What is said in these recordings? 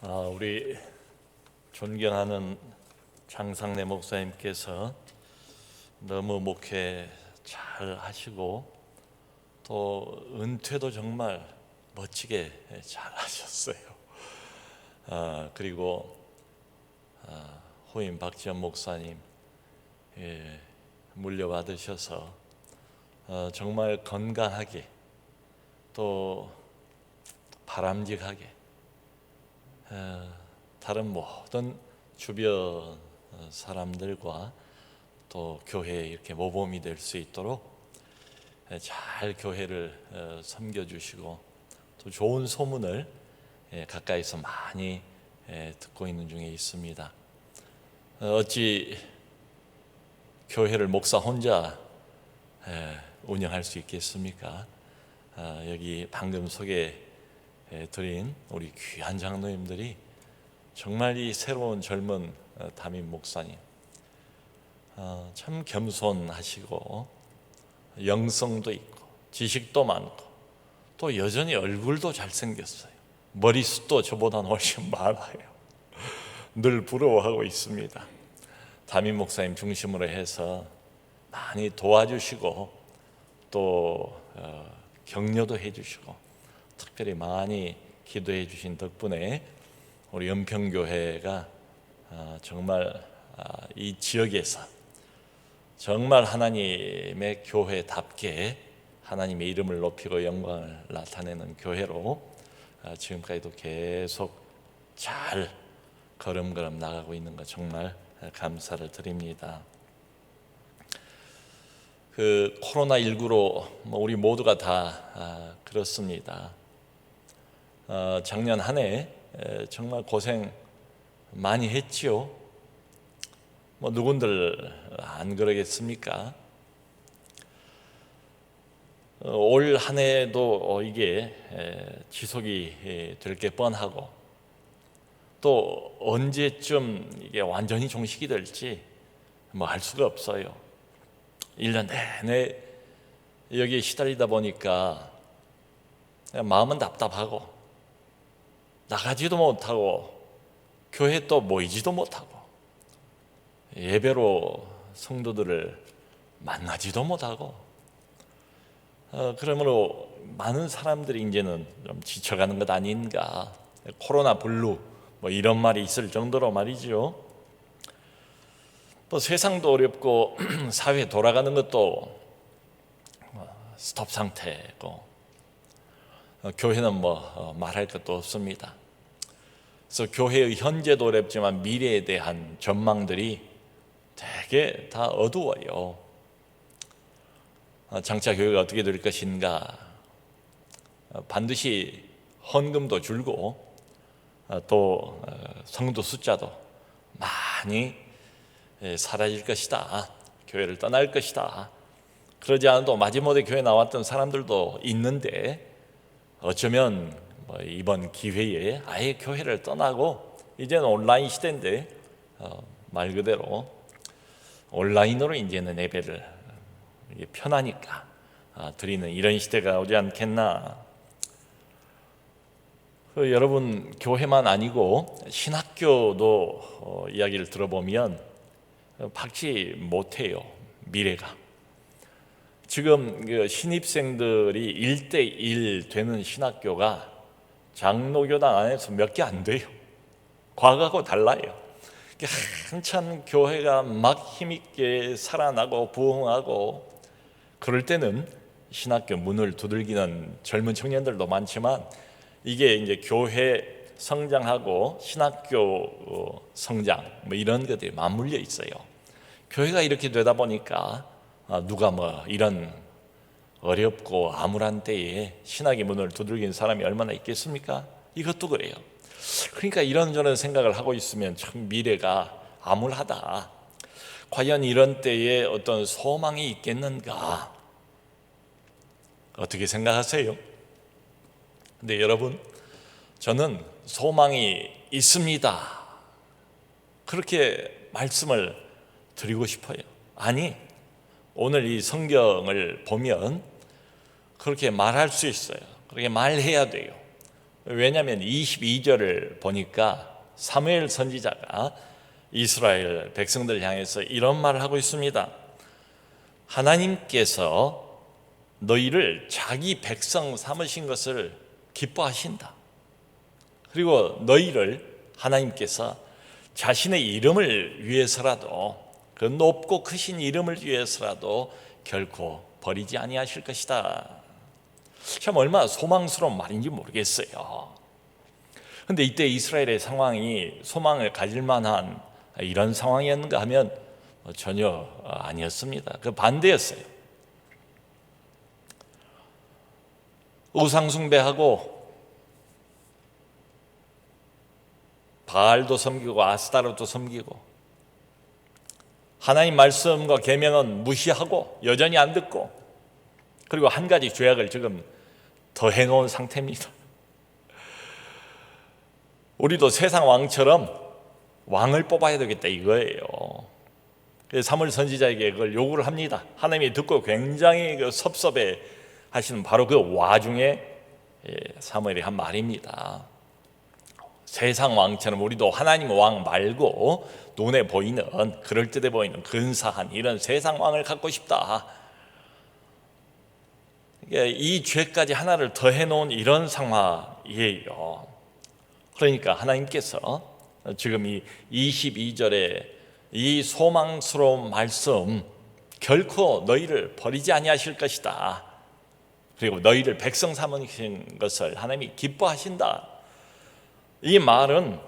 우리 존경하는 장상래 목사님께서 너무 목회 잘 하시고 또 은퇴도 정말 멋지게 잘 하셨어요. 그리고 후임 박지원 목사님 물려받으셔서 정말 건강하게 또 바람직하게 다른 모든 주변 사람들과 또 교회에 이렇게 모범이 될 수 있도록 잘 교회를 섬겨주시고 또 좋은 소문을 가까이서 많이 듣고 있는 중에 있습니다. 어찌 교회를 목사 혼자 운영할 수 있겠습니까? 여기 방금 소개드린 우리 귀한 장로님들이 정말 이 새로운 젊은 담임 목사님 참 겸손하시고 영성도 있고 지식도 많고 또 여전히 얼굴도 잘생겼어요. 머리숱도 저보다는 훨씬 많아요. 늘 부러워하고 있습니다. 담임 목사님 중심으로 해서 많이 도와주시고 또 격려도 해주시고 특별히 많이 기도해 주신 덕분에 우리 연평교회가 정말 이 지역에서 정말 하나님의 교회답게 하나님의 이름을 높이고 영광을 나타내는 교회로 지금까지도 계속 잘 걸음걸음 나가고 있는 것 정말 감사를 드립니다. 코로나19로 우리 모두가 다 그렇습니다. 작년 한 해 정말 고생 많이 했지요. 누군들 안 그러겠습니까? 올 한 해도 이게 지속이 될 게 뻔하고 또 언제쯤 이게 완전히 종식이 될지 알 수가 없어요. 1년 내내 여기에 시달리다 보니까 마음은 답답하고 나가지도 못하고 교회 또 모이지도 못하고 예배로 성도들을 만나지도 못하고 그러므로 많은 사람들이 이제는 좀 지쳐가는 것 아닌가, 코로나 블루 이런 말이 있을 정도로 말이죠. 또 세상도 어렵고 사회 돌아가는 것도 스톱 상태고 교회는 말할 것도 없습니다. 그래서 교회의 현재도 어렵지만 미래에 대한 전망들이 되게 다 어두워요. 장차 교회가 어떻게 될 것인가, 반드시 헌금도 줄고 또 성도 숫자도 많이 사라질 것이다. 교회를 떠날 것이다. 그러지 않아도 마지못해 교회 나왔던 사람들도 있는데 어쩌면 이번 기회에 아예 교회를 떠나고 이제는 온라인 시대인데 말 그대로 온라인으로 이제는 예배를 편하니까 드리는 이런 시대가 오지 않겠나. 여러분, 교회만 아니고 신학교도 이야기를 들어보면 박지 못해요. 미래가 지금 신입생들이 1대1 되는 신학교가 장로교단 안에서 몇 개 안 돼요. 과거하고 달라요. 한참 교회가 막 힘있게 살아나고 부흥하고 그럴 때는 신학교 문을 두들기는 젊은 청년들도 많지만 이게 이제 교회 성장하고 신학교 성장 이런 것들이 맞물려 있어요. 교회가 이렇게 되다 보니까 누가 이런 어렵고 암울한 때에 신학의 문을 두들긴 사람이 얼마나 있겠습니까? 이것도 그래요. 그러니까 이런저런 생각을 하고 있으면 참 미래가 암울하다. 과연 이런 때에 어떤 소망이 있겠는가? 어떻게 생각하세요? 근데 여러분, 저는 소망이 있습니다. 그렇게 말씀을 드리고 싶어요. 아니, 오늘 이 성경을 보면 그렇게 말할 수 있어요. 그렇게 말해야 돼요. 왜냐하면 22절을 보니까 사무엘 선지자가 이스라엘 백성들을 향해서 이런 말을 하고 있습니다. 하나님께서 너희를 자기 백성 삼으신 것을 기뻐하신다. 그리고 너희를 하나님께서 자신의 이름을 위해서라도, 그 높고 크신 이름을 위해서라도 결코 버리지 아니하실 것이다. 참 얼마나 소망스러운 말인지 모르겠어요. 그런데 이때 이스라엘의 상황이 소망을 가질 만한 이런 상황이었는가 하면 전혀 아니었습니다. 그 반대였어요. 우상 숭배하고 바알도 섬기고 아스타롯도 섬기고 하나님 말씀과 계명은 무시하고 여전히 안 듣고, 그리고 한 가지 죄악을 지금 더 해놓은 상태입니다. 우리도 세상 왕처럼 왕을 뽑아야 되겠다 이거예요. 사무엘 선지자에게 그걸 요구를 합니다. 하나님이 듣고 굉장히 섭섭해 하시는 바로 그 와중에 사무엘이 한 말입니다. 세상 왕처럼 우리도 하나님 왕 말고 눈에 보이는, 그럴듯해 보이는 근사한 이런 세상 왕을 갖고 싶다. 이 죄까지 하나를 더 해놓은 이런 상황이에요. 그러니까 하나님께서 지금 이 22절에 이 소망스러운 말씀, 결코 너희를 버리지 아니하실 것이다. 그리고 너희를 백성 삼으신 것을 하나님이 기뻐하신다. 이 말은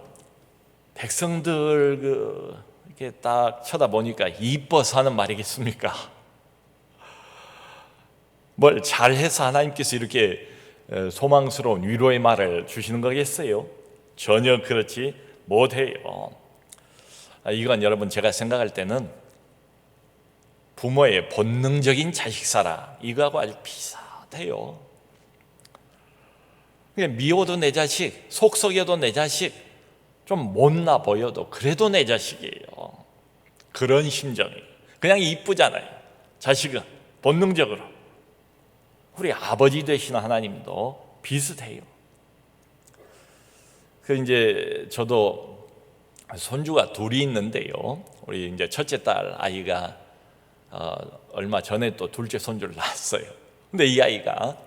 백성들 이렇게 딱 쳐다보니까 이뻐서 하는 말이겠습니까? 뭘 잘해서 하나님께서 이렇게 소망스러운 위로의 말을 주시는 거겠어요? 전혀 그렇지 못해요. 이건 여러분, 제가 생각할 때는 부모의 본능적인 자식 사랑, 이거하고 아주 비슷해요. 미워도 내 자식, 속썩여도 내 자식, 좀 못나 보여도 그래도 내 자식이에요. 그런 심정이 그냥 이쁘잖아요. 자식은 본능적으로. 우리 아버지 되시는 하나님도 비슷해요. 이제 저도 손주가 둘이 있는데요. 우리 이제 첫째 딸 아이가 얼마 전에 또 둘째 손주를 낳았어요. 근데 이 아이가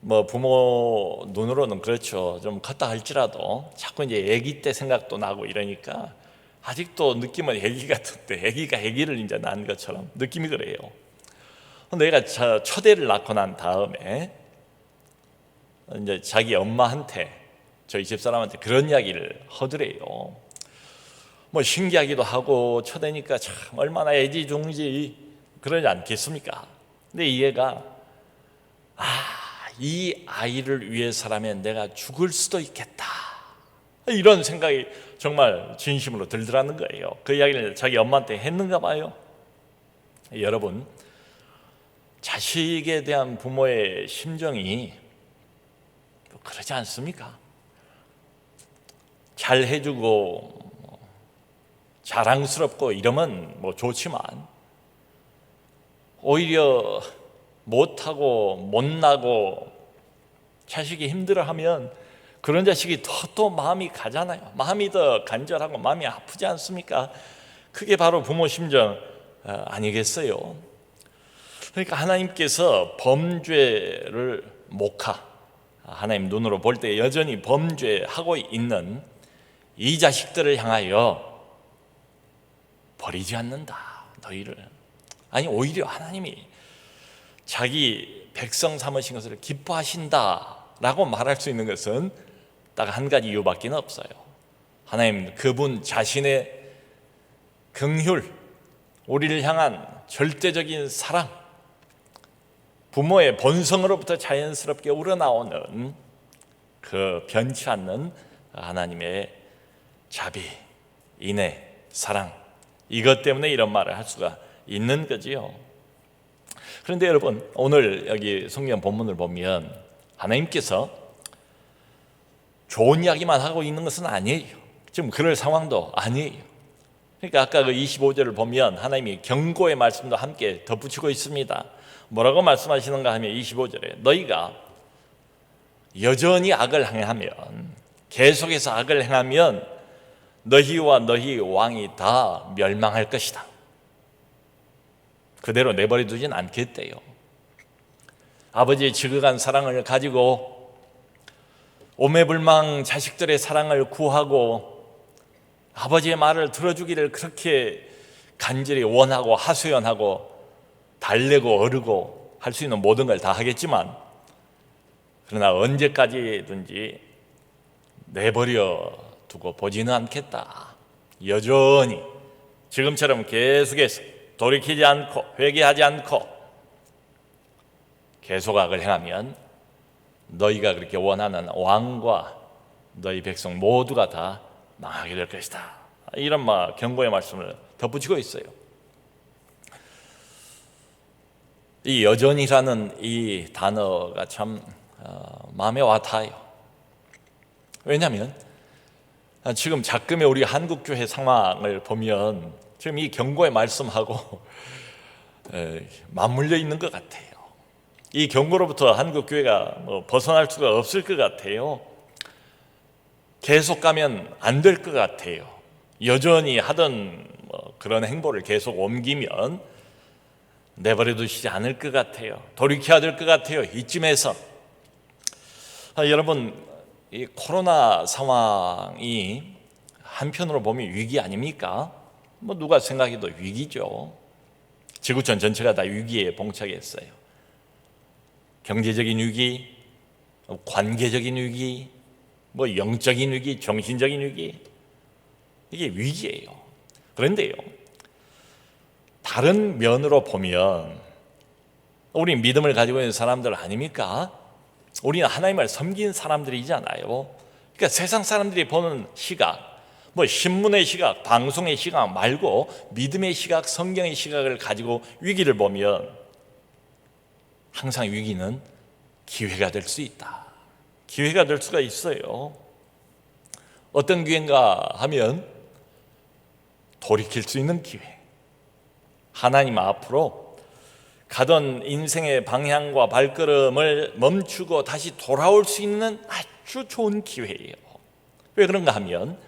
뭐 부모 눈으로는 그렇죠. 좀 컸다 할지라도 자꾸 이제 아기 때 생각도 나고 이러니까 아직도 느낌은 아기 같은데, 아기가 아기를 이제 낳은 것처럼 느낌이 그래요. 근데 얘가 첫애를 낳고 난 다음에 이제 자기 엄마한테, 저희 집사람한테 그런 이야기를 하더래요. 뭐 신기하기도 하고 첫애니까 참 얼마나 애지중지 그러지 않겠습니까? 근데 이 애가 이 아이를 위해서라면 내가 죽을 수도 있겠다, 이런 생각이 정말 진심으로 들더라는 거예요. 그 이야기를 자기 엄마한테 했는가 봐요. 여러분, 자식에 대한 부모의 심정이 그러지 않습니까? 잘 해주고 자랑스럽고 이러면 뭐 좋지만, 오히려 못하고 못나고 자식이 힘들어하면 그런 자식이 더 마음이 가잖아요. 마음이 더 간절하고 마음이 아프지 않습니까? 그게 바로 부모 심정 아니겠어요? 그러니까 하나님께서 범죄를 목하, 하나님 눈으로 볼 때 여전히 범죄하고 있는 이 자식들을 향하여 버리지 않는다, 너희를. 아니, 오히려 하나님이 자기 백성 삼으신 것을 기뻐하신다라고 말할 수 있는 것은 딱 한 가지 이유밖에 없어요. 하나님 그분 자신의 긍휼, 우리를 향한 절대적인 사랑, 부모의 본성으로부터 자연스럽게 우러나오는 그 변치 않는 하나님의 자비, 인애, 사랑, 이것 때문에 이런 말을 할 수가 있는 거지요. 그런데 여러분, 오늘 여기 성경 본문을 보면 하나님께서 좋은 이야기만 하고 있는 것은 아니에요. 지금 그럴 상황도 아니에요. 그러니까 아까 그 25절을 보면 하나님이 경고의 말씀도 함께 덧붙이고 있습니다. 뭐라고 말씀하시는가 하면 25절에 너희가 여전히 악을 행하면, 계속해서 악을 행하면 너희와 너희 왕이 다 멸망할 것이다. 그대로 내버려 두진 않겠대요. 아버지의 지극한 사랑을 가지고 오매불망 자식들의 사랑을 구하고 아버지의 말을 들어주기를 그렇게 간절히 원하고 하소연하고 달래고 어르고 할 수 있는 모든 걸 다 하겠지만, 그러나 언제까지든지 내버려 두고 보지는 않겠다. 여전히 지금처럼 계속해서 돌이키지 않고 회개하지 않고 계속 악을 행하면 너희가 그렇게 원하는 왕과 너희 백성 모두가 다 망하게 될 것이다. 이런 경고의 말씀을 덧붙이고 있어요. 이 여전이라는 이 단어가 참 마음에 와닿아요. 왜냐하면 지금 작금의 우리 한국교회 상황을 보면 지금 이 경고의 말씀하고 맞물려 있는 것 같아요. 이 경고로부터 한국교회가 벗어날 수가 없을 것 같아요. 계속 가면 안 될 것 같아요. 여전히 하던 그런 행보를 계속 옮기면 내버려 두시지 않을 것 같아요. 돌이켜야 될 것 같아요. 이쯤에서 여러분, 이 코로나 상황이 한편으로 보면 위기 아닙니까? 누가 생각해도 위기죠. 지구촌 전체가 다 위기에 봉착했어요. 경제적인 위기, 관계적인 위기, 영적인 위기, 정신적인 위기, 이게 위기예요. 그런데요, 다른 면으로 보면 우리 믿음을 가지고 있는 사람들 아닙니까? 우리는 하나님을 섬긴 사람들이잖아요. 그러니까 세상 사람들이 보는 시각, 신문의 시각, 방송의 시각 말고 믿음의 시각, 성경의 시각을 가지고 위기를 보면 항상 위기는 기회가 될 수 있다. 기회가 될 수가 있어요. 어떤 기회인가 하면 돌이킬 수 있는 기회. 하나님 앞으로 가던 인생의 방향과 발걸음을 멈추고 다시 돌아올 수 있는 아주 좋은 기회예요. 왜 그런가 하면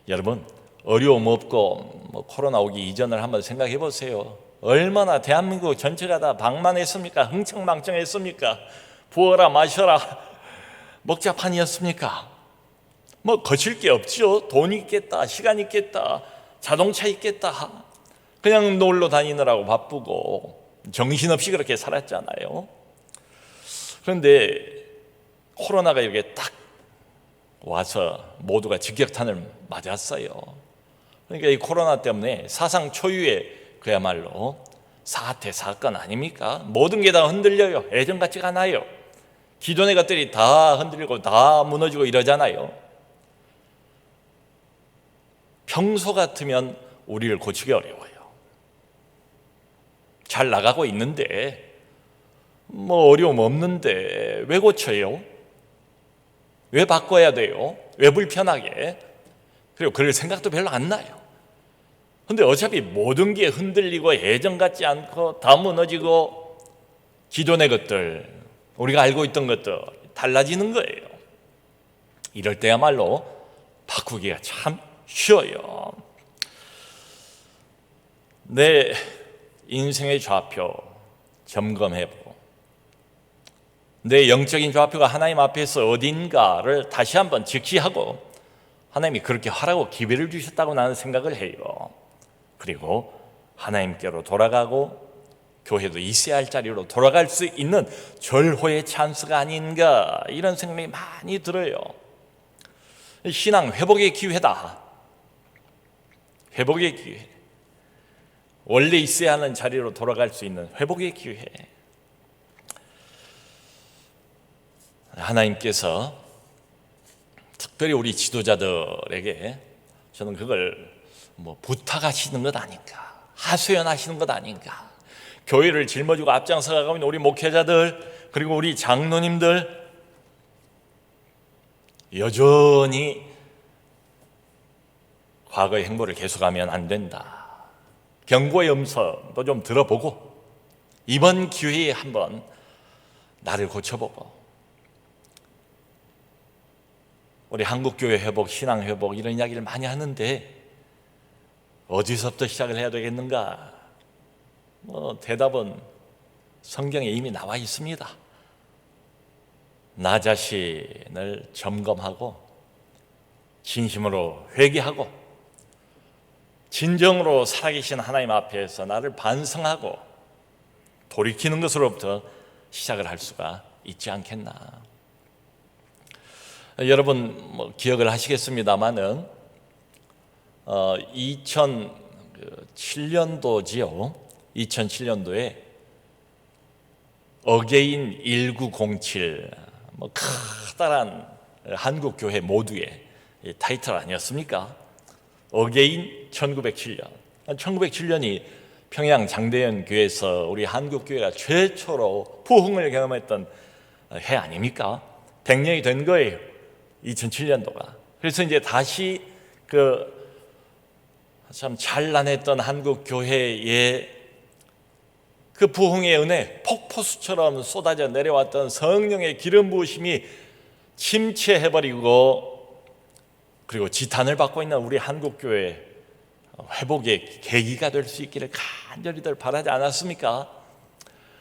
여러분, 어려움 없고 코로나 오기 이전을 한번 생각해 보세요. 얼마나 대한민국 전체가 다 방만했습니까? 흥청망청했습니까? 부어라 마셔라 먹자판이었습니까? 거칠 게 없죠. 돈 있겠다, 시간 있겠다, 자동차 있겠다. 그냥 놀러 다니느라고 바쁘고 정신없이 그렇게 살았잖아요. 그런데 코로나가 이렇게 딱 와서 모두가 직격탄을 맞았어요. 그러니까 이 코로나 때문에 사상 초유의 그야말로 사태, 사건 아닙니까? 모든 게 다 흔들려요. 예전 같지가 않아요. 기존의 것들이 다 흔들리고 다 무너지고 이러잖아요. 평소 같으면 우리를 고치기 어려워요. 잘 나가고 있는데 어려움 없는데 왜 고쳐요? 왜 바꿔야 돼요? 왜 불편하게? 그리고 그럴 생각도 별로 안 나요. 근데 어차피 모든 게 흔들리고 예전 같지 않고 다 무너지고 기존의 것들, 우리가 알고 있던 것들 달라지는 거예요. 이럴 때야말로 바꾸기가 참 쉬워요. 내 인생의 좌표 점검해보고 내 영적인 좌표가 하나님 앞에서 어딘가를 다시 한번 직시하고, 하나님이 그렇게 하라고 기회를 주셨다고 나는 생각을 해요. 그리고 하나님께로 돌아가고 교회도 있어야 할 자리로 돌아갈 수 있는 절호의 찬스가 아닌가, 이런 생각이 많이 들어요. 신앙 회복의 기회다. 회복의 기회. 원래 있어야 하는 자리로 돌아갈 수 있는 회복의 기회. 하나님께서 특별히 우리 지도자들에게 저는 그걸 부탁하시는 것 아닌가, 하소연하시는 것 아닌가. 교회를 짊어지고 앞장서 가고 있는 우리 목회자들, 그리고 우리 장로님들, 여전히 과거의 행보를 계속하면 안 된다. 경고의 음성도 좀 들어보고 이번 기회에 한번 나를 고쳐보고 우리 한국교회 회복, 신앙 회복 이런 이야기를 많이 하는데 어디서부터 시작을 해야 되겠는가? 대답은 성경에 이미 나와 있습니다. 나 자신을 점검하고 진심으로 회개하고 진정으로 살아계신 하나님 앞에서 나를 반성하고 돌이키는 것으로부터 시작을 할 수가 있지 않겠나. 여러분 기억을 하시겠습니다마는 2007년도지요. 2007년도에 어게인 1907 커다란 한국교회 모두의 타이틀 아니었습니까? 어게인 1907년. 1907년이 평양 장대현 교회에서 우리 한국교회가 최초로 부흥을 경험했던 해 아닙니까? 100년이 된 거예요. 2007년도가. 그래서 이제 다시 참 찬란했던 한국교회의 그 부흥의 은혜, 폭포수처럼 쏟아져 내려왔던 성령의 기름 부으심이 침체해버리고 그리고 지탄을 받고 있는 우리 한국교회 회복의 계기가 될 수 있기를 간절히들 바라지 않았습니까?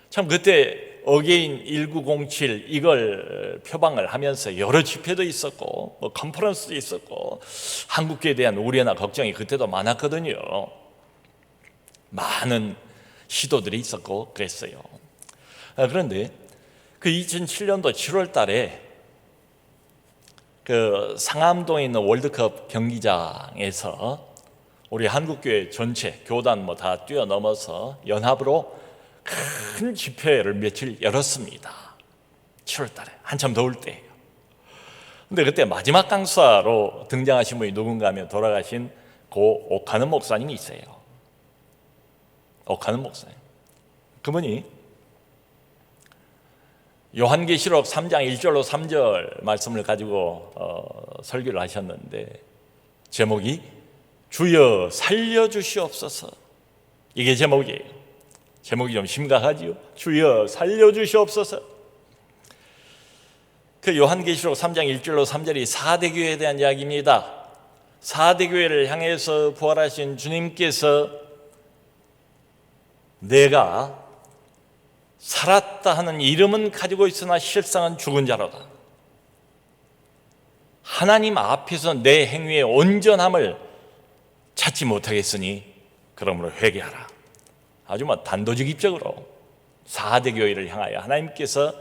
참 그때 어게인 1907 이걸 표방을 하면서 여러 집회도 있었고 컨퍼런스도 있었고 한국교회에 대한 우려나 걱정이 그때도 많았거든요. 많은 시도들이 있었고 그랬어요. 그런데 그 2007년도 7월 달에 그 상암동에 있는 월드컵 경기장에서 우리 한국교회 전체 교단 다 뛰어넘어서 연합으로 큰 집회를 며칠 열었습니다. 7월 달에 한참 더울 때예요. 근데 그때 마지막 강사로 등장하신 분이 누군가 하면 돌아가신 고 옥하는 목사님이 있어요. 옥하는 목사님. 그분이 요한계시록 3장 1절로 3절 말씀을 가지고 설교를 하셨는데 제목이 주여 살려주시옵소서. 이게 제목이에요. 제목이 좀 심각하지요. 주여 살려주시옵소서. 그 요한계시록 3장 1절로 3절이 4대 교회에 대한 이야기입니다. 4대 교회를 향해서 부활하신 주님께서 내가 살았다 하는 이름은 가지고 있으나 실상은 죽은 자로다. 하나님 앞에서 내 행위의 온전함을 찾지 못하겠으니 그러므로 회개하라. 아주 단도직입적으로 4대 교회를 향하여 하나님께서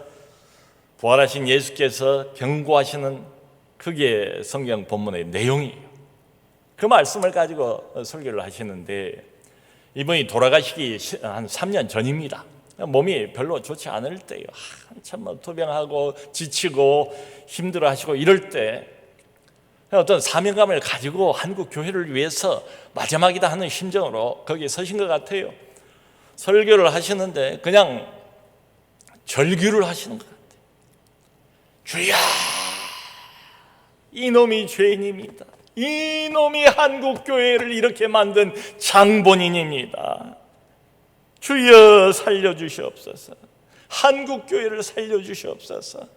부활하신 예수께서 경고하시는 그게 성경 본문의 내용이에요. 그 말씀을 가지고 설교를 하시는데 이분이 돌아가시기 한 3년 전입니다. 몸이 별로 좋지 않을 때요. 한참 토병하고 지치고 힘들어하시고 이럴 때 어떤 사명감을 가지고 한국 교회를 위해서 마지막이다 하는 심정으로 거기에 서신 것 같아요. 설교를 하시는데 그냥 절규를 하시는 것 같아요. 주야, 이놈이 죄인입니다. 이놈이 한국교회를 이렇게 만든 장본인입니다. 주여 살려주시옵소서. 한국교회를 살려주시옵소서.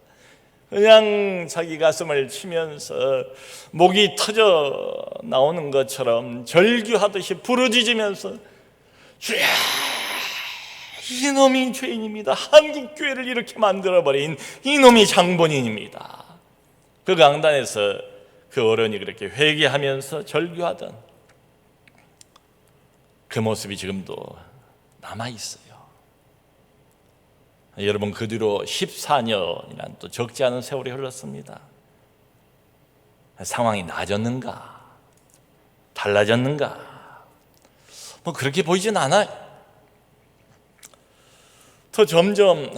그냥 자기 가슴을 치면서 목이 터져 나오는 것처럼 절규하듯이 부르짖으면서 주야, 이놈이 죄인입니다. 한국교회를 이렇게 만들어버린 이놈이 장본인입니다. 그 강단에서 그 어른이 그렇게 회개하면서 절규하던 그 모습이 지금도 남아있어요. 여러분, 그 뒤로 14년이란 또 적지 않은 세월이 흘렀습니다. 상황이 나아졌는가? 달라졌는가? 그렇게 보이진 않아요. 더 점점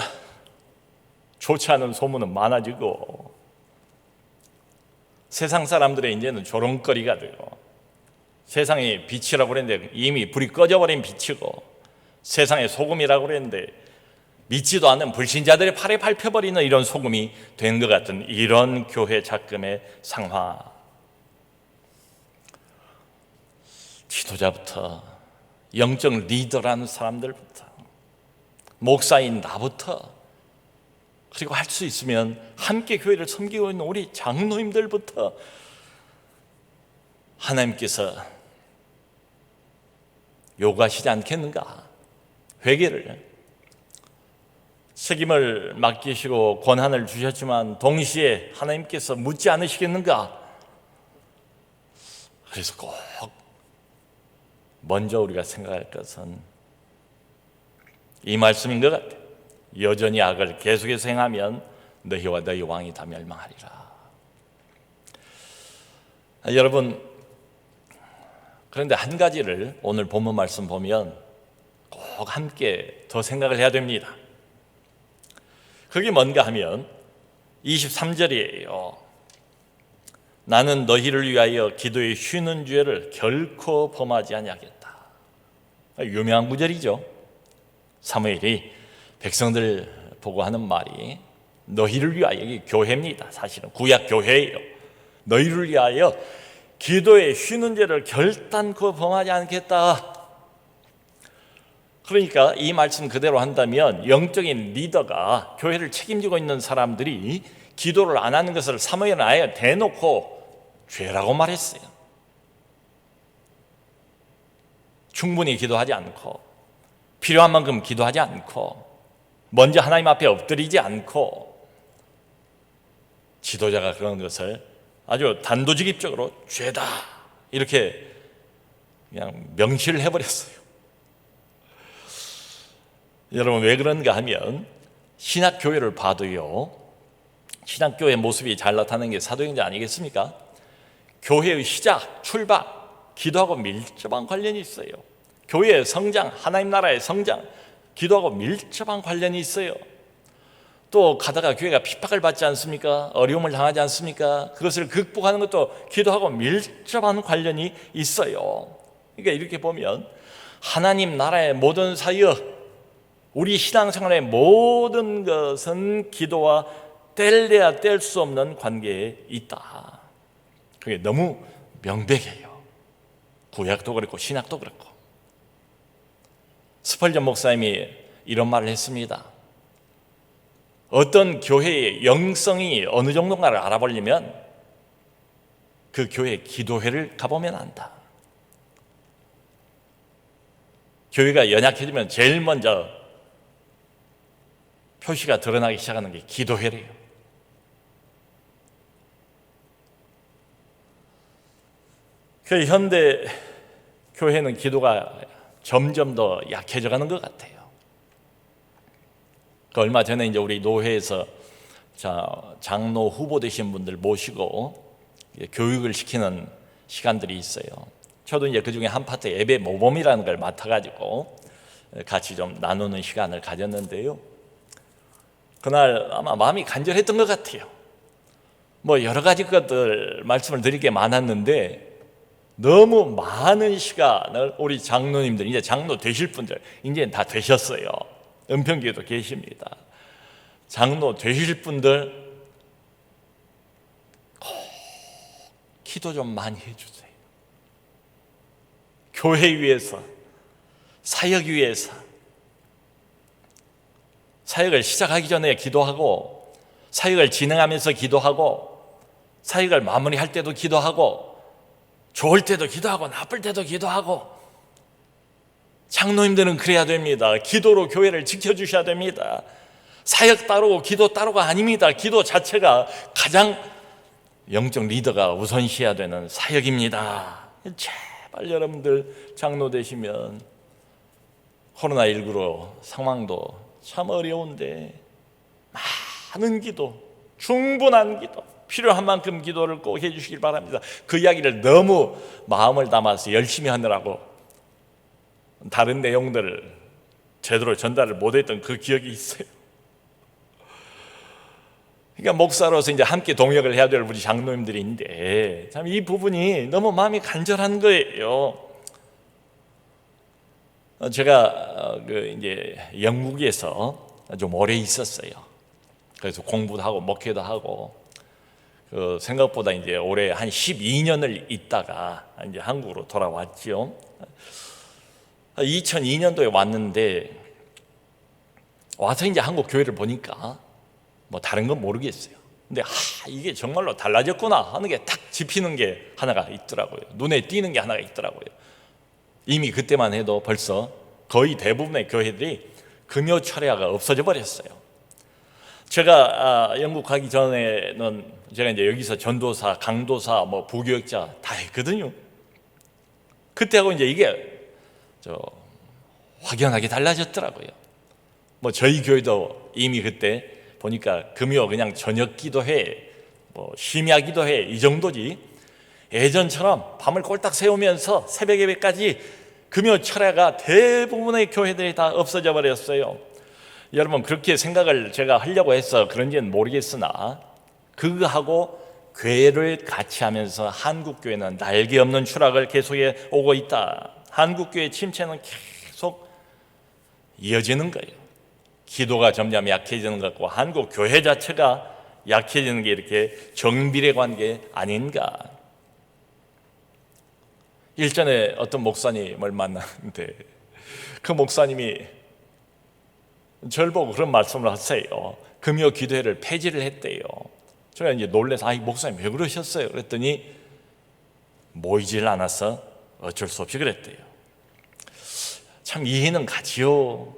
좋지 않은 소문은 많아지고 세상 사람들의 이제는 조롱거리가 되고 세상의 빛이라고 그랬는데 이미 불이 꺼져버린 빛이고 세상의 소금이라고 그랬는데 믿지도 않는 불신자들의 팔에 밟혀버리는 이런 소금이 된 것 같은 이런 교회 작금의 상황. 지도자부터 영적 리더라는 사람들부터 목사인 나부터 그리고 할 수 있으면 함께 교회를 섬기고 있는 우리 장로님들부터 하나님께서 요구하시지 않겠는가? 회개를, 책임을 맡기시고 권한을 주셨지만 동시에 하나님께서 묻지 않으시겠는가? 그래서 꼭 먼저 우리가 생각할 것은 이 말씀인 것 같아요. 여전히 악을 계속해서 행하면 너희와 너희 왕이 다 멸망하리라. 여러분, 그런데 한 가지를 오늘 본문 말씀 보면 꼭 함께 더 생각을 해야 됩니다. 그게 뭔가 하면 23절이에요. 나는 너희를 위하여 기도에 쉬는 죄를 결코 범하지 아니하겠다. 유명한 구절이죠. 사무엘이 백성들 보고 하는 말이 너희를 위하여, 이게 교회입니다. 사실은 구약 교회예요. 너희를 위하여 기도에 쉬는 죄를 결단코 범하지 않겠다. 그러니까 이 말씀 그대로 한다면 영적인 리더가, 교회를 책임지고 있는 사람들이 기도를 안 하는 것을 사무엘은 아예 대놓고 죄라고 말했어요. 충분히 기도하지 않고, 필요한 만큼 기도하지 않고, 먼저 하나님 앞에 엎드리지 않고, 지도자가 그런 것을 아주 단도직입적으로 죄다 이렇게 그냥 명시를 해버렸어요. 여러분, 왜 그런가 하면 신학교회를 봐도요, 신학교회 모습이 잘 나타나는 게 사도행전 아니겠습니까? 교회의 시작, 출발, 기도하고 밀접한 관련이 있어요. 교회의 성장, 하나님 나라의 성장, 기도하고 밀접한 관련이 있어요. 또 가다가 교회가 핍박을 받지 않습니까? 어려움을 당하지 않습니까? 그것을 극복하는 것도 기도하고 밀접한 관련이 있어요. 그러니까 이렇게 보면 하나님 나라의 모든 사역, 우리 신앙생활의 모든 것은 기도와 뗄래야 뗄 수 없는 관계에 있다. 그게 너무 명백해요. 구약도 그렇고 신약도 그렇고. 스펄전 목사님이 이런 말을 했습니다. 어떤 교회의 영성이 어느 정도인가를 알아보려면 그 교회 기도회를 가보면 안다. 교회가 연약해지면 제일 먼저 표시가 드러나기 시작하는 게 기도회래요. 그 현대 교회는 기도가 점점 더 약해져가는 것 같아요. 얼마 전에 이제 우리 노회에서 장로 후보 되신 분들 모시고 교육을 시키는 시간들이 있어요. 저도 이제 그 중에 한 파트 예배 모범이라는 걸 맡아가지고 같이 좀 나누는 시간을 가졌는데요. 그날 아마 마음이 간절했던 것 같아요. 뭐 여러 가지 것들 말씀을 드릴 게 많았는데 너무 많은 시간을 우리 장로님들, 이제 장로 되실 분들, 이제 다 되셨어요. 은평교회도 계십니다. 장로 되실 분들 꼭 기도 좀 많이 해주세요. 교회 위해서, 사역 위해서. 사역을 시작하기 전에 기도하고, 사역을 진행하면서 기도하고, 사역을 마무리할 때도 기도하고, 좋을 때도 기도하고, 나쁠 때도 기도하고. 장로님들은 그래야 됩니다. 기도로 교회를 지켜주셔야 됩니다. 사역 따르고 기도 따르가 아닙니다. 기도 자체가 가장 영적 리더가 우선시해야 되는 사역입니다. 제발 여러분들 장로 되시면, 코로나19로 상황도 참 어려운데 많은 기도, 충분한 기도, 필요한 만큼 기도를 꼭 해주시길 바랍니다. 그 이야기를 너무 마음을 담아서 열심히 하느라고 다른 내용들을 제대로 전달을 못했던 그 기억이 있어요. 그러니까 목사로서 이제 함께 동역을 해야 될 우리 장로님들인데 참 이 부분이 너무 마음이 간절한 거예요. 제가 이제 영국에서 좀 오래 있었어요. 그래서 공부도 하고 목회도 하고 생각보다 이제 올해 한 12년을 있다가 이제 한국으로 돌아왔죠. 2002년도에 왔는데 와서 이제 한국 교회를 보니까 뭐 다른 건 모르겠어요. 근데 이게 정말로 달라졌구나 하는 게 탁 짚히는 게 하나가 있더라고요. 눈에 띄는 게 하나가 있더라고요. 이미 그때만 해도 벌써 거의 대부분의 교회들이 금요 철야가 없어져 버렸어요. 제가 영국 가기 전에는 제가 이제 여기서 전도사, 강도사, 뭐 부교육자 다 했거든요. 그때하고 이제 이게 확연하게 달라졌더라고요. 뭐 저희 교회도 이미 그때 보니까 금요 그냥 저녁 기도회, 뭐 심야 기도회 이 정도지, 예전처럼 밤을 꼴딱 새우면서 새벽 예배까지 금요 철야가 대부분의 교회들이 다 없어져 버렸어요. 여러분, 그렇게 생각을 제가 하려고 해서 그런지는 모르겠으나 그거하고 교회를 같이 하면서 한국교회는 날개 없는 추락을 계속해 오고 있다. 한국교회 침체는 계속 이어지는 거예요. 기도가 점점 약해지는 것 같고 한국교회 자체가 약해지는 게 이렇게 정비례 관계 아닌가. 일전에 어떤 목사님을 만났는데 그 목사님이 저를 보고 그런 말씀을 하세요. 금요 기도회를 폐지를 했대요. 제가 이제 놀라서 목사님 왜 그러셨어요? 그랬더니 모이질 않아서 어쩔 수 없이 그랬대요. 참 이해는 가지요.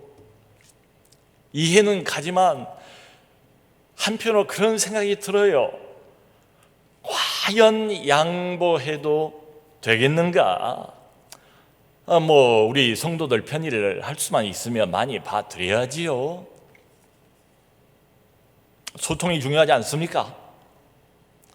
이해는 가지만 한편으로 그런 생각이 들어요. 과연 양보해도 되겠는가? 뭐 우리 성도들 편의를 할 수만 있으면 많이 봐드려야지요. 소통이 중요하지 않습니까?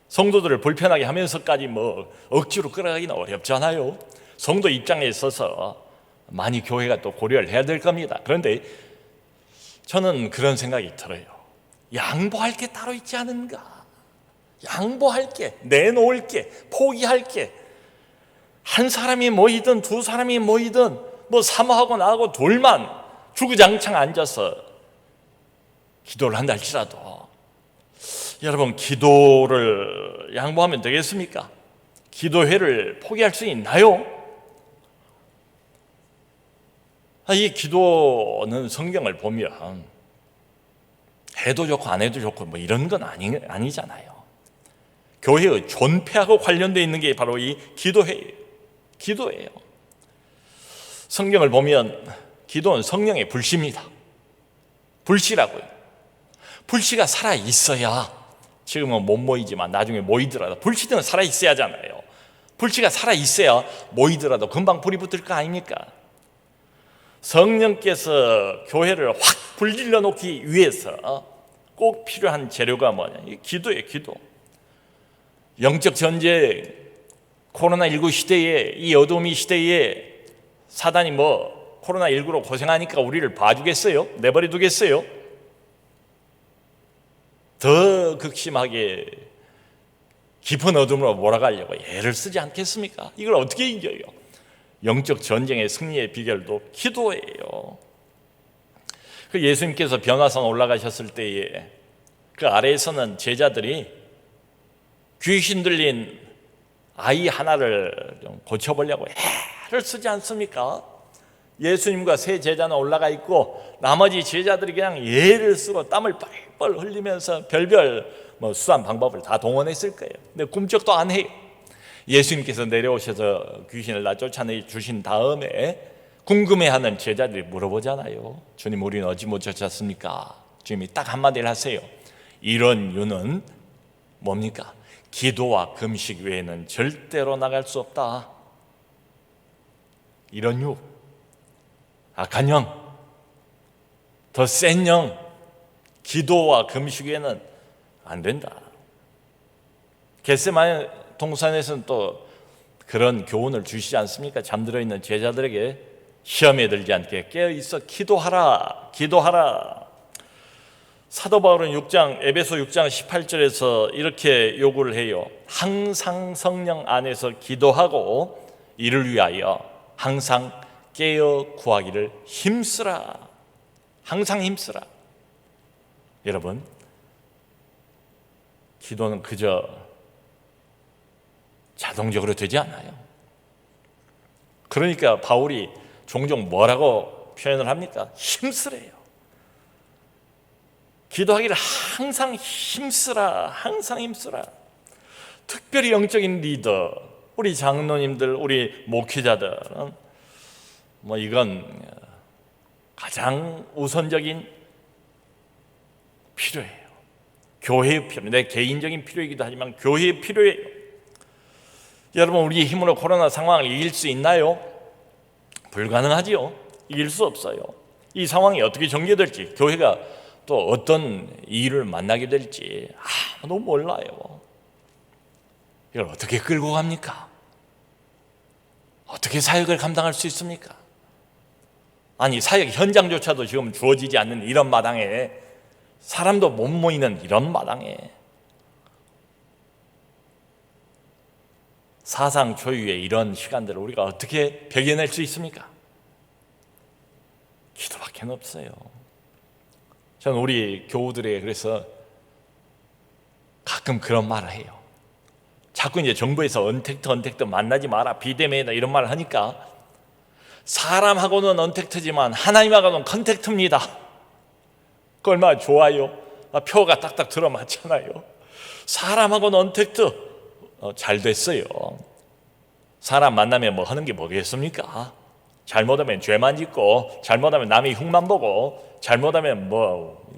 성도들을 불편하게 하면서까지 뭐 억지로 끌어가기는 어렵잖아요. 성도 입장에 있어서 많이 교회가 또 고려를 해야 될 겁니다. 그런데 저는 그런 생각이 들어요. 양보할 게 따로 있지 않은가? 양보할 게, 내놓을 게, 포기할 게, 한 사람이 모이든 두 사람이 모이든 뭐 사모하고 나하고 둘만 주구장창 앉아서 기도를 한다 할지라도 여러분, 기도를 양보하면 되겠습니까? 기도회를 포기할 수 있나요? 이 기도는 성경을 보면 해도 좋고 안 해도 좋고 뭐 이런 건 아니잖아요. 교회의 존폐하고 관련되어 있는 게 바로 이 기도예요. 성경을 보면 기도는 성령의 불씨입니다. 불씨라고요. 불씨가 살아있어야, 지금은 못 모이지만 나중에 모이더라도 불씨는 살아있어야 하잖아요. 불씨가 살아있어야 모이더라도 금방 불이 붙을 거 아닙니까? 성령께서 교회를 확 불질러 놓기 위해서 꼭 필요한 재료가 뭐냐? 이 기도예요, 기도. 영적 전쟁, 코로나19 시대에, 이 어둠이 시대에 사단이 뭐 코로나19로 고생하니까 우리를 봐주겠어요? 내버려 두겠어요? 더 극심하게 깊은 어둠으로 몰아가려고 애를 쓰지 않겠습니까? 이걸 어떻게 이겨요? 영적 전쟁의 승리의 비결도 기도예요. 그 예수님께서 변화산 올라가셨을 때에 그 아래에서는 제자들이 귀신 들린 아이 하나를 좀 고쳐보려고 애를 쓰지 않습니까? 예수님과 세 제자는 올라가 있고 나머지 제자들이 그냥 애를 쓰고 땀을 뻘뻘 흘리면서 별별 뭐 수단 방법을 다 동원했을 거예요. 근데 꿈쩍도 안 해요. 예수님께서 내려오셔서 귀신을 다 쫓아내 주신 다음에 궁금해하는 제자들이 물어보잖아요. 주님, 우리는 어찌 못 쫓았습니까? 주님이 딱 한마디를 하세요. 이런 유는 뭡니까? 기도와 금식 외에는 절대로 나갈 수 없다. 이런 유, 악한 영, 더 센 영, 기도와 금식 외에는 안 된다. 겟세마네 동산에서는 또 그런 교훈을 주시지 않습니까? 잠들어 있는 제자들에게 시험에 들지 않게 깨어있어 기도하라, 기도하라. 사도 바울은 에베소 6장 18절에서 이렇게 요구를 해요. 항상 성령 안에서 기도하고 이를 위하여 항상 깨어 구하기를 힘쓰라. 항상 힘쓰라. 여러분, 기도는 그저 자동적으로 되지 않아요. 그러니까 바울이 종종 뭐라고 표현을 합니까? 힘쓰래요. 기도하기를 항상 힘쓰라, 항상 힘쓰라. 특별히 영적인 리더, 우리 장로님들, 우리 목회자들은 이건 가장 우선적인 필요해요. 교회의 필요, 내 개인적인 필요이기도 하지만 교회의 필요해요. 여러분, 우리의 힘으로 코로나 상황을 이길 수 있나요? 불가능하지요. 이길 수 없어요. 이 상황이 어떻게 전개될지, 교회가 또 어떤 일을 만나게 될지 아무도 몰라요. 이걸 어떻게 끌고 갑니까? 어떻게 사역을 감당할 수 있습니까? 아니, 사역 현장조차도 지금 주어지지 않는 이런 마당에, 사람도 못 모이는 이런 마당에, 사상 초유의 이런 시간들을 우리가 어떻게 배겨낼 수 있습니까? 기도밖에 없어요. 저는 우리 교우들에게 그래서 가끔 그런 말을 해요. 자꾸 이제 정부에서 언택트 만나지 마라, 비대면이다 이런 말을 하니까, 사람하고는 언택트지만 하나님하고는 컨택트입니다. 그 얼마나 좋아요. 표가 딱딱 들어맞잖아요. 사람하고는 언택트 잘 됐어요. 사람 만나면 뭐 하는 게 뭐겠습니까? 잘못하면 죄만 짓고, 잘못하면 남의 흉만 보고, 잘못하면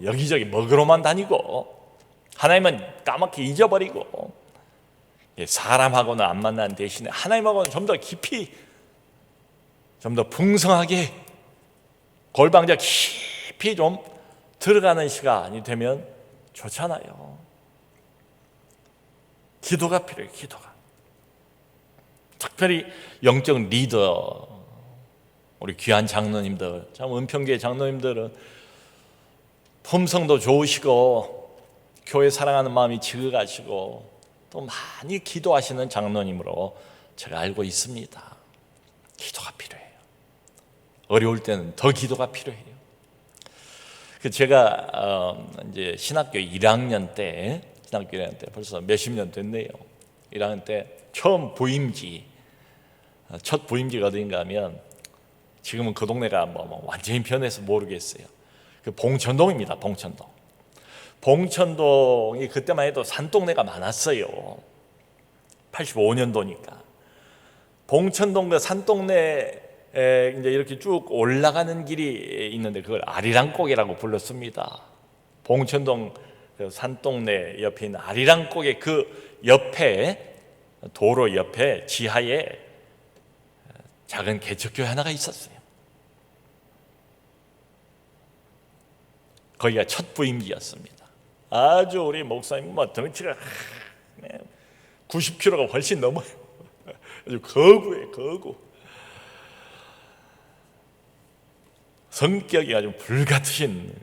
여기저기 먹으러만 다니고, 하나님은 까맣게 잊어버리고, 사람하고는 안 만난 대신에 하나님하고는 좀 더 깊이, 좀 더 풍성하게, 골방져 깊이 좀 들어가는 시간이 되면 좋잖아요. 기도가 필요해요. 기도가. 특별히 영적 리더, 우리 귀한 장로님들, 참 은평교회 장로님들은 품성도 좋으시고 교회 사랑하는 마음이 지극하시고 또 많이 기도하시는 장로님으로 제가 알고 있습니다. 기도가 필요해요. 어려울 때는 더 기도가 필요해요. 제가 이제 신학교 1학년 때 벌써 몇십 년 됐네요. 1학년 때 처음 부임지, 첫 부임지가 어딘가 하면, 지금은 그 동네가 완전히 변해서 모르겠어요. 그 봉천동입니다. 봉천동이 그때만 해도 산동네가 많았어요. 85년도니까. 봉천동 그 산동네에 이제 이렇게 쭉 올라가는 길이 있는데 그걸 아리랑곡이라고 불렀습니다. 봉천동 그 산동네 옆에 있는 아리랑곡의 그 옆에, 도로 옆에 지하에 작은 개척교회 하나가 있었어요. 거기가 첫 부임기였습니다. 아주 우리 목사님 덩치가 90kg가 훨씬 넘어요. 아주 거구예요, 거구. 성격이 아주 불같으신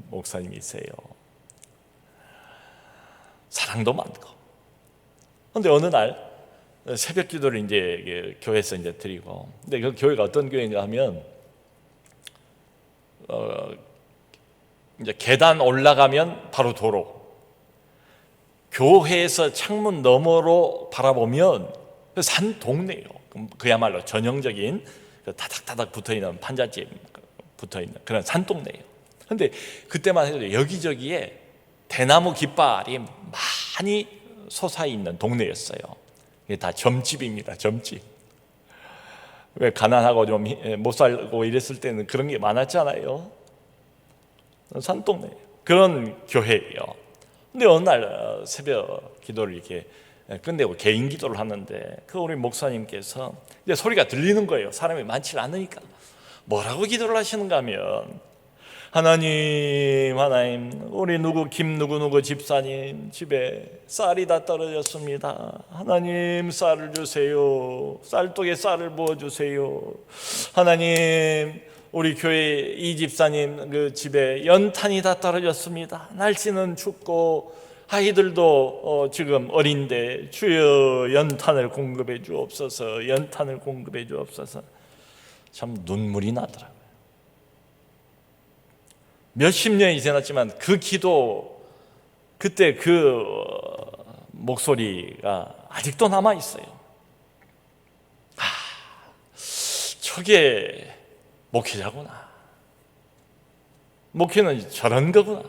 목사님이세요. 사랑도 많고. 그런데 어느 날 새벽 기도를 이제 교회에서 이제 드리고, 근데 그 교회가 어떤 교회인가 하면, 이제 계단 올라가면 바로 도로, 교회에서 창문 너머로 바라보면 산 동네예요. 그야말로 전형적인 타닥타닥 붙어있는 판잣집 붙어있는 그런 산 동네예요. 그런데 그때만 해도 여기저기에 대나무 깃발이 많이 솟아있는 동네였어요. 이게 다 점집입니다. 점집. 왜 가난하고 좀 못 살고 이랬을 때는 그런 게 많았잖아요. 산동네 그런 교회예요. 근데 어느 날 새벽 기도를 이렇게 끝내고 개인 기도를 하는데, 그 우리 목사님께서 이제 소리가 들리는 거예요. 사람이 많지 않으니까. 뭐라고 기도를 하시는가 하면, 하나님 우리 김 누구 집사님 집에 쌀이 다 떨어졌습니다. 하나님 쌀을 주세요. 쌀독에 쌀을 부어주세요. 하나님 우리 교회 이 집사님 그 집에 연탄이 다 떨어졌습니다. 날씨는 춥고 아이들도 지금 어린데 주여 연탄을 공급해 주옵소서. 연탄을 공급해 주옵소서. 참 눈물이 나더라고요. 몇십 년이 지났지만 그 기도, 그때 그 목소리가 아직도 남아있어요. 저게 목회자구나. 목회는 저런 거구나.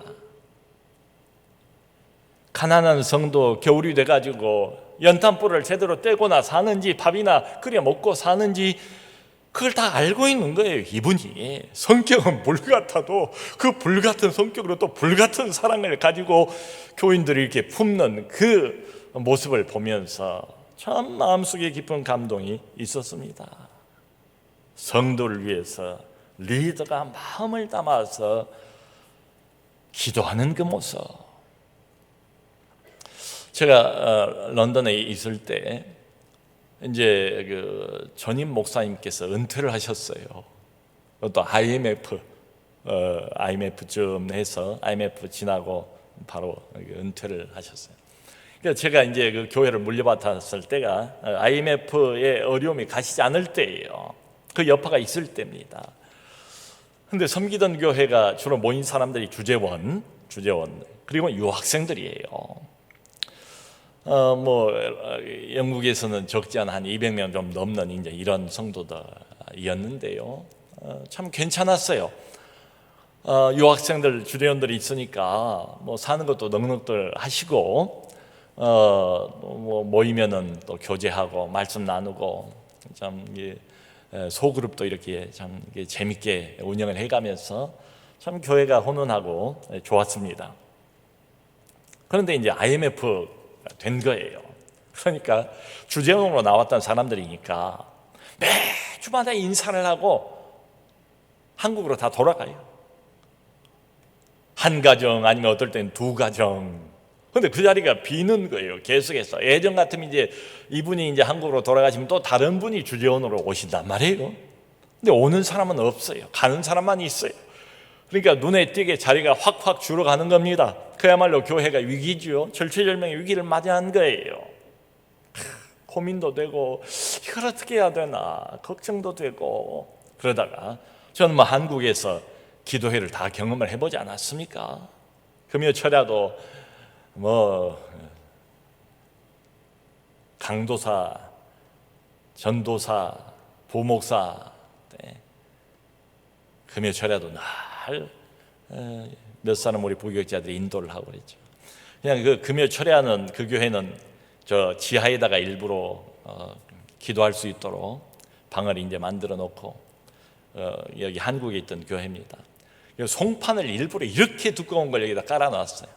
가난한 성도 겨울이 돼가지고 연탄불을 제대로 떼고나 사는지 밥이나 끓여 먹고 사는지 그걸 다 알고 있는 거예요. 이분이 성격은 불같아도 그 불같은 성격으로 또 불같은 사랑을 가지고 교인들이 이렇게 품는 그 모습을 보면서 참 마음속에 깊은 감동이 있었습니다. 성도를 위해서 리더가 마음을 담아서 기도하는 그 모습. 제가 런던에 있을 때 이제 그 전임 목사님께서 은퇴를 하셨어요. 또 IMF쯤 해서 IMF 지나고 바로 은퇴를 하셨어요. 그러니까 제가 이제 그 교회를 물려받았을 때가 IMF의 어려움이 가시지 않을 때예요. 그 여파가 있을 때입니다. 근데 섬기던 교회가 주로 모인 사람들이 주재원 그리고 유학생들이에요. 영국에서는 적지 않은 한 200명 좀 넘는 이제 이런 성도들이었는데요. 참 괜찮았어요. 유학생들 주재원들이 있으니까 사는 것도 넉넉들 하시고 모이면은 또 교제하고 말씀 나누고 참 소그룹도 이렇게 참 재밌게 운영을 해가면서 참 교회가 훈훈하고 좋았습니다. 그런데 이제 IMF 된 거예요. 그러니까 주재원으로 나왔던 사람들이니까 매주마다 인사를 하고 한국으로 다 돌아가요. 한 가정 아니면 어떨 때는 두 가정. 근데 그 자리가 비는 거예요. 계속해서. 예전 같으면 이제 이분이 이제 한국으로 돌아가시면 또 다른 분이 주재원으로 오신단 말이에요. 근데 오는 사람은 없어요. 가는 사람만 있어요. 그러니까 눈에 띄게 자리가 확확 줄어가는 겁니다. 그야말로 교회가 위기죠. 절체절명의 위기를 맞이한 거예요. 고민도 되고 이걸 어떻게 해야 되나 걱정도 되고 그러다가 저는 한국에서 기도회를 다 경험을 해보지 않았습니까? 금요철야도 강도사, 전도사, 부목사 금요철야도 몇 사람 우리 부교육자들이 인도를 하고 그랬죠. 그냥 그 금요 철야는 그 교회는 저 지하에다가 일부러 기도할 수 있도록 방을 이제 만들어 놓고 여기 한국에 있던 교회입니다. 송판을 일부러 이렇게 두꺼운 걸 여기다 깔아 놨어요.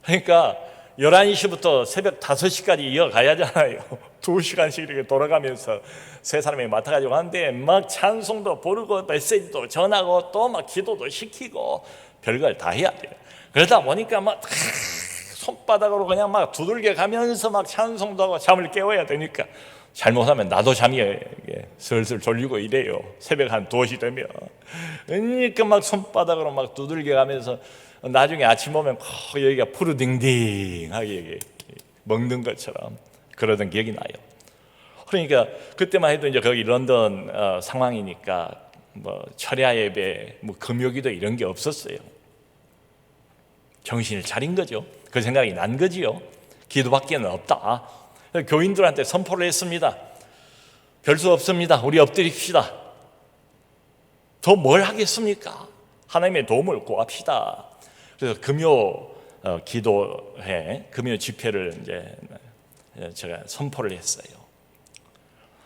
그러니까 11시부터 새벽 5시까지 이어가야잖아요. 2시간씩 이렇게 돌아가면서 세 사람이 맡아가지고 하는데 막 찬송도 부르고 메시지도 전하고 또 막 기도도 시키고 별걸 다 해야 돼요. 그러다 보니까 막 손바닥으로 그냥 막 두들겨 가면서 막 찬송도 하고 잠을 깨워야 되니까 잘못하면 나도 잠이 슬슬 졸리고 이래요. 새벽 한 2시 되면. 그러니까 막 손바닥으로 막 두들겨 가면서 나중에 아침 오면 여기가 푸르딩딩하게 먹는 것처럼 그러던 기억이 나요. 그러니까 그때만 해도 이제 거기 런던 상황이니까 철야 예배, 금요기도 이런 게 없었어요. 정신을 차린 거죠. 그 생각이 난 거지요. 기도밖에는 없다. 교인들한테 선포를 했습니다. 별 수 없습니다. 우리 엎드립시다. 더 뭘 하겠습니까? 하나님의 도움을 구합시다. 그래서 금요 기도회, 금요 집회를 이제 제가 선포를 했어요.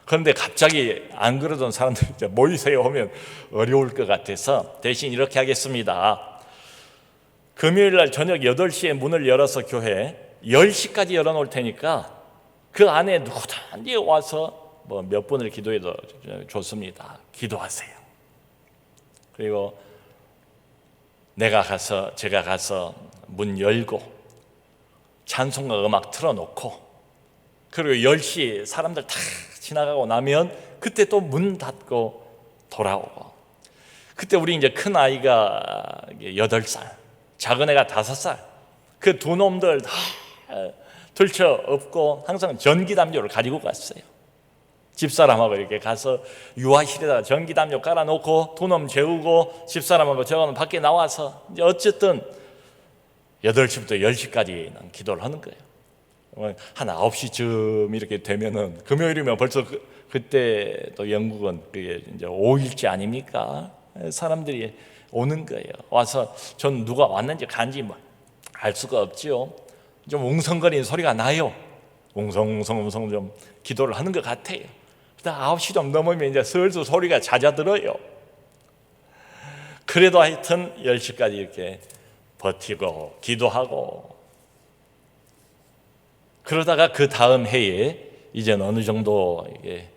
그런데 갑자기 안 그러던 사람들이 이제 모이세요 하면 어려울 것 같아서 대신 이렇게 하겠습니다. 금요일 날 저녁 8시에 문을 열어서 교회 10시까지 열어놓을 테니까 그 안에 누구든지 와서 몇 분을 기도해도 좋습니다. 기도하세요. 그리고 제가 가서 문 열고 찬송가 음악 틀어놓고 그리고 10시 사람들 다 지나가고 나면 그때 또 문 닫고 돌아오고 그때 우리 이제 큰 아이가 8살, 작은 애가 5살 그 두 놈들 다 들쳐 업고 항상 전기담요를 가지고 갔어요. 집사람하고 이렇게 가서 유아실에다가 전기담요 깔아놓고 두 놈 재우고 집사람하고 저는 밖에 나와서 이제 어쨌든 8시부터 10시까지 기도를 하는 거예요. 한 9시쯤 이렇게 되면은 금요일이면 벌써 그때 또 영국은 그게 이제 5일째 아닙니까? 사람들이 오는 거예요. 와서 전 누가 왔는지 간지 알 수가 없지요. 좀 웅성거리는 소리가 나요. 웅성웅성 좀 기도를 하는 것 같아요. 그러다 9시 좀 넘으면 이제 슬슬 소리가 잦아들어요. 그래도 하여튼 10시까지 이렇게 버티고 기도하고, 그러다가 그 다음 해에 이제는 어느 정도 이게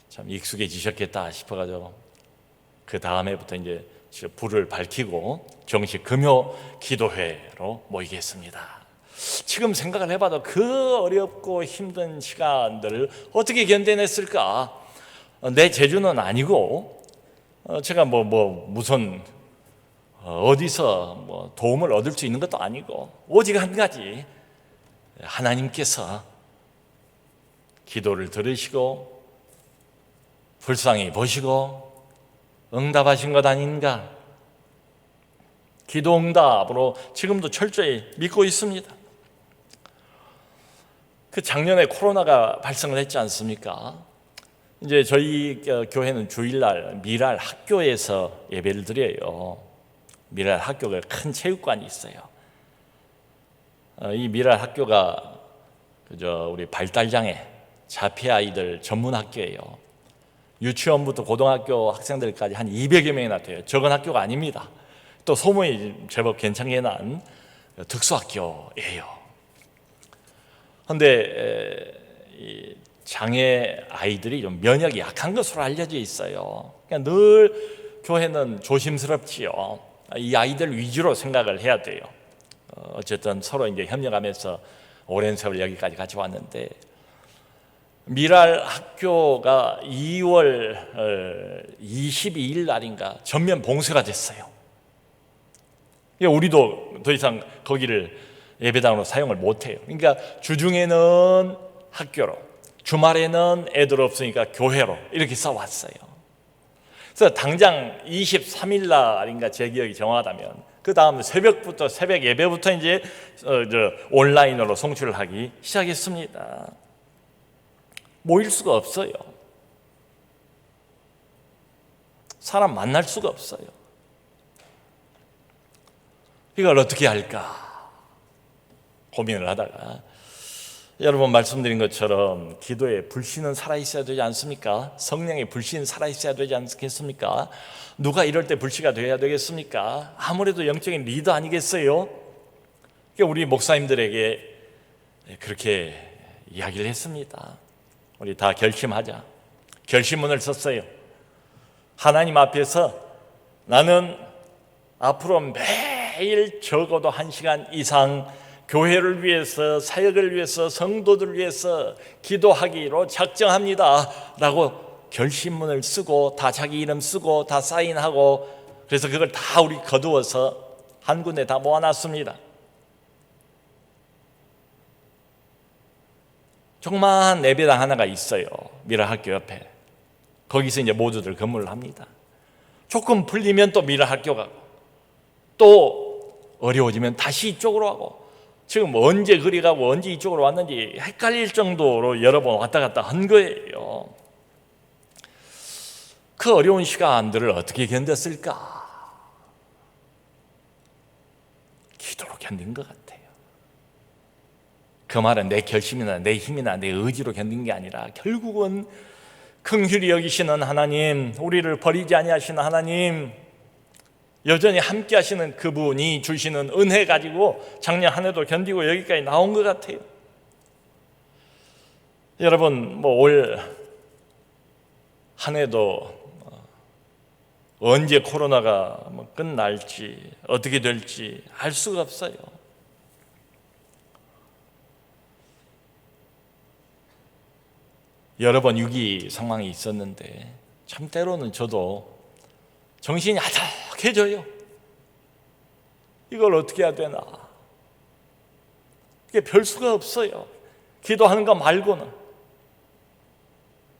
참 익숙해지셨겠다 싶어가지고 그 다음 해부터 이제 불을 밝히고 정식 금요 기도회로 모이겠습니다. 지금 생각을 해봐도 그 어렵고 힘든 시간들을 어떻게 견뎌냈을까? 내 재주는 아니고 제가 무슨 어디서 도움을 얻을 수 있는 것도 아니고, 오직 한 가지, 하나님께서 기도를 들으시고 불쌍히 보시고 응답하신 것 아닌가, 기도 응답으로 지금도 철저히 믿고 있습니다. 그 작년에 코로나가 발생을 했지 않습니까? 이제 저희 교회는 주일날 미랄 학교에서 예배를 드려요. 미랄 학교가 큰 체육관이 있어요. 이 미랄 학교가 우리 발달장애 자폐 아이들 전문 학교예요. 유치원부터 고등학교 학생들까지 한 200여 명이나 돼요. 적은 학교가 아닙니다. 또 소문이 제법 괜찮게 난 특수학교예요. 그런데 이 장애 아이들이 좀 면역이 약한 것으로 알려져 있어요. 그러니까 늘 교회는 조심스럽지요. 이 아이들 위주로 생각을 해야 돼요. 어쨌든 서로 이제 협력하면서 오랜 세월 여기까지 같이 왔는데, 미랄 학교가 2월 22일 날인가 전면 봉쇄가 됐어요. 우리도 더 이상 거기를 예배당으로 사용을 못해요. 그러니까 주중에는 학교로, 주말에는 애들 없으니까 교회로 이렇게 써왔어요. 그래서 당장 23일 날인가, 제 기억이 정확하다면 그 다음 새벽 예배부터 이제 온라인으로 송출을 하기 시작했습니다. 모일 수가 없어요. 사람 만날 수가 없어요. 이걸 어떻게 할까 고민을 하다가, 여러분 말씀드린 것처럼 기도에 불신은 살아있어야 되지 않습니까? 성령의 불신 살아있어야 되지 않겠습니까? 누가 이럴 때 불씨가 되어야 되겠습니까? 아무래도 영적인 리더 아니겠어요? 우리 목사님들에게 그렇게 이야기를 했습니다. 우리 다 결심하자. 결심문을 썼어요. 하나님 앞에서 나는 앞으로 매일 적어도 1시간 이상 교회를 위해서, 사역을 위해서, 성도들을 위해서 기도하기로 작정합니다 라고 결심문을 쓰고, 다 자기 이름 쓰고 다 사인하고, 그래서 그걸 다 우리 거두어서 한 군데 다 모아놨습니다. 조그마한 예배당 하나가 있어요. 미랄학교 옆에. 거기서 이제 모두들 근무를 합니다. 조금 풀리면 또 미랄학교 가고, 또 어려워지면 다시 이쪽으로 하고, 지금 언제 그리 가고 언제 이쪽으로 왔는지 헷갈릴 정도로 여러 번 왔다 갔다 한 거예요. 그 어려운 시간들을 어떻게 견뎠을까? 기도로 견딘 것 같아요. 그 말은 내 결심이나 내 힘이나 내 의지로 견딘 게 아니라, 결국은 긍휼히 여기시는 하나님, 우리를 버리지 아니하시는 하나님, 여전히 함께 하시는 그분이 주시는 은혜 가지고 작년 한 해도 견디고 여기까지 나온 것 같아요. 여러분, 올 한 해도 언제 코로나가 끝날지, 어떻게 될지 알 수가 없어요. 여러 번 위기 상황이 있었는데, 참 때로는 저도 정신이 아득해져요. 이걸 어떻게 해야 되나. 이게 별 수가 없어요. 기도하는 거 말고는.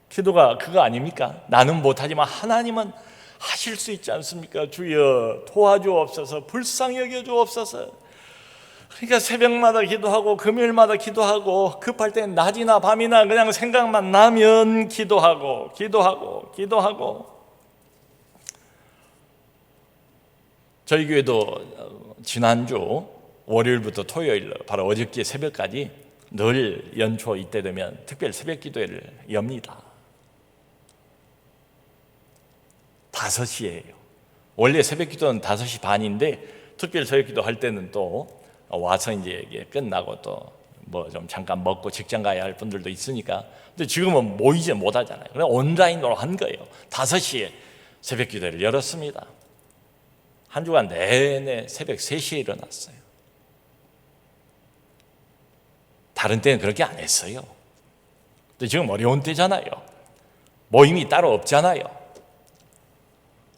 기도가 그거 아닙니까? 나는 못하지만 하나님은 하실 수 있지 않습니까? 주여 도와주옵소서, 불쌍히 여겨주옵소서. 그러니까 새벽마다 기도하고 금요일마다 기도하고, 급할 땐 낮이나 밤이나 그냥 생각만 나면 기도하고. 저희 교회도 지난주 월요일부터 토요일, 바로 어저께 새벽까지 늘 연초 이때 되면 특별 새벽 기도회를 엽니다. 5시에요. 원래 새벽 기도는 5시 반인데 특별 새벽 기도 할 때는 또 와서 이제 끝나고 또 뭐 좀 잠깐 먹고 직장 가야 할 분들도 있으니까. 근데 지금은 모이지 못하잖아요. 그냥 온라인으로 한 거예요. 5시에 새벽 기도회를 열었습니다. 한 주간 내내 새벽 3시에 일어났어요. 다른 때는 그렇게 안 했어요. 근데 지금 어려운 때잖아요. 모임이 따로 없잖아요.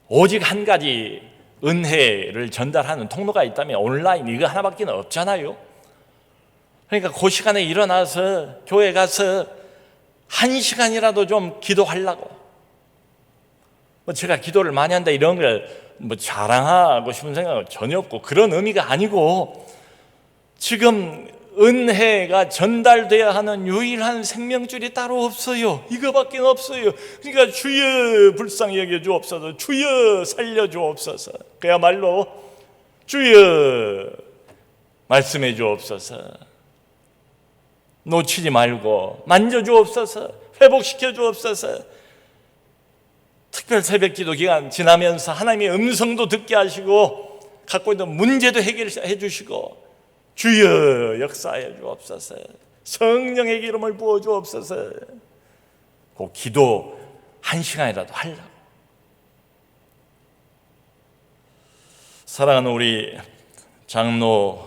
오직 한 가지 은혜를 전달하는 통로가 있다면 온라인 이거 하나밖에 없잖아요. 그러니까 그 시간에 일어나서 교회 가서 1시간이라도 좀 기도하려고. 뭐 제가 기도를 많이 한다 이런 걸 뭐 자랑하고 싶은 생각은 전혀 없고 그런 의미가 아니고, 지금 은혜가 전달돼야 하는 유일한 생명줄이 따로 없어요. 이거밖에 없어요. 그러니까 주여 불쌍히 여겨 주옵소서, 주여 살려 주옵소서, 그야말로 주여 말씀해 주옵소서, 놓치지 말고 만져 주옵소서, 회복시켜 주옵소서. 특별 새벽 기도 기간 지나면서 하나님의 음성도 듣게 하시고 갖고 있는 문제도 해결해 주시고 주여 역사하여 주옵소서, 성령의 기름을 부어 주옵소서. 그 기도 1시간이라도 하려고. 사랑하는 우리 장로님들,